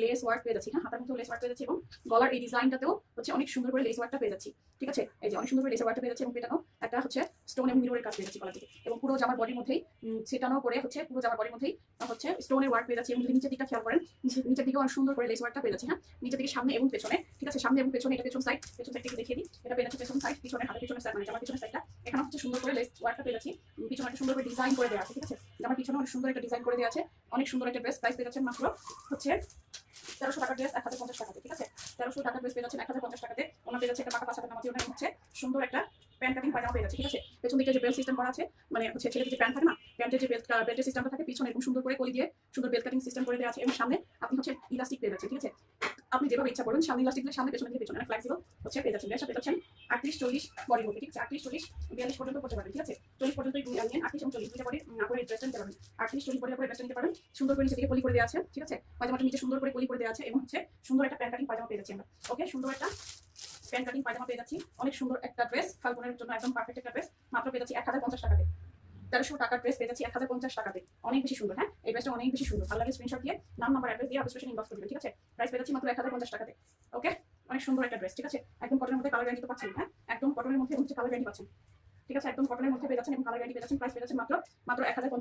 Less work পেয়ে যাচ্ছি, হ্যাঁ হাতার মধ্যে লেস ওয়ার্ক পেয়ে যাচ্ছি এবং গলার এই ডিজাইনটাতেও হচ্ছে অনেক সুন্দর করে লেস ওয়ার্কটা পেয়ে যাচ্ছি। ঠিক আছে, এই যে অনেক সুন্দর করে লেস ওয়ার্কটা পেয়ে যাচ্ছি এবং পেটানো একটা হচ্ছে স্টোন এবং মিররের কাজ পেয়ে যাচ্ছি গলা থেকে, এবং পুরো জামার বডির মধ্যেই সেটানো করে হচ্ছে পুরো জামার বডির মধ্যেই হচ্ছে স্টোনের ওয়ার্ক পেয়ে যাচ্ছি। এবং যদি নিচের দিকটা খেয়াল করেন, নিচের দিকে অনেক সুন্দর করে লেস ওয়ার্কটা পেয়ে যাচ্ছি, হ্যাঁ নিচের দিকে সামনে এবং পেছনে। ঠিক আছে, সামনে এবং পেছনে, এটা পেছন সাইড থেকে দেখিয়ে দিই, এটা পেয়ে যাচ্ছে পেছন সাইড, পিছনে হাতে পিছনের সাইড মানে জামার পিছনের সাইডটা এখানে হচ্ছে সুন্দর করে লেস ওয়ার্কটা পেয়ে যাচ্ছি। পিছনে একটা সুন্দর করে ডিজাইন করে দেওয়া আছে। ঠিক আছে, জামার পিছনে অনেক সুন্দর একটা ডিজাইন করে দেওয়া আছে, অনেক সুন্দর একটা ড্রেস। প্রাইস পেয়ে যাচ্ছেন মাত্র হচ্ছে 1300 টাকার ড্রেস 1050 টাকাতে। ঠিক আছে, 1300 টাকার ড্রেস পেয়ে যাচ্ছেন 1050 টাকাতে। ওনার পেয়ে যাচ্ছে একটা পাকা 5 হাতের নামাজি, ওনার হচ্ছে সুন্দর একটা প্যান্ট কাটিং পায়জামা পেয়ে যাচ্ছে। ঠিক আছে, পেছন দিকে যে বেল্ট সিস্টেম করা আছে, মানে হচ্ছে ছেলেদের যে প্যান্ট থাকে না, প্যান্টের যে বেল্টের সিস্টেমটা থাকে পিছনে এরকম সুন্দর করে কলি দিয়ে সুন্দর বেল্ট কাটিং সিস্টেম করে দেওয়া আছে। এবং সামনে আপনি হচ্ছে ইলাস্টিক পেয়ে যাচ্ছেন। ঠিক আছে, আপনি যেভাবে ইচ্ছা করবেন সামনে ইলাস্টিক দিয়ে সামনে, পেছনে দিয়ে পেছনে, ফ্লেক্সিবল হচ্ছে পেয়ে যাচ্ছেন। ড্রেসটা পেয়ে যাচ্ছেন 38-40 বডির মধ্যে। ঠিক আছে, 38-40 42 পর্যন্ত করতে পারবেন। ঠিক আছে, 40 পর্যন্ত নিয়ে 38 এবং 40 দুইটা বডি আপনারা ড্রেসটা নিতে পারবেন। 38-40 বডি আপনারা ড্রেসটা নিতে পারবেন। সুন্দর করে নিচে থেকে কলি করে দেওয়া আছে। ঠিক আছে, পায়জামাটা নিচে সুন্দর করে কলি করে দেওয়া আছে এবং হচ্ছে সুন্দর একটা প্যান্ট কাটিং পায়জামা পেয়ে যাচ্ছি আমরা। ওকে, সুন্দর একটা প্যান্ট কাটিং পায়জামা পেয়ে যাচ্ছি, অনেক সুন্দর একটা ড্রেস, ফাল্গুনের জন্য একদম পারফেক্ট একটা ড্রেস। মাত্র পেয়ে যাচ্ছি 1050 টাকাতে। 1300 টাকার ড্রেস পেয়ে যাচ্ছি 1050 টাকাতে। অনেক বেশি সুন্দর, হ্যাঁ এই ড্রেসটা অনেক বেশি সুন্দর। ভালো লাগে স্ক্রিনশট দিয়ে নাম নাম্বার অ্যাড্রেস দিয়ে অবশ্যই ইনবক্স করবেন। ঠিক আছে, প্রাইস পেয়ে যাচ্ছি মাত্র 1050 টাকাতে। ওকে, অনেক সুন্দর একটা ড্রেস। ঠিক আছে, একদম কটনের মধ্যে কালার গ্যারান্টি তো পাচ্ছেন, হ্যাঁ একদম কটনের মধ্যে হচ্ছে কালার গ্যারান্টি পাচ্ছেন। ঠিক আছে, একদম কটনের মধ্যে পেয়ে যাচ্ছেন এবং কালার গ্যারান্টি পেয়ে যাচ্ছেন। প্রাইস পেয়ে যাচ্ছেন মাত্র 1050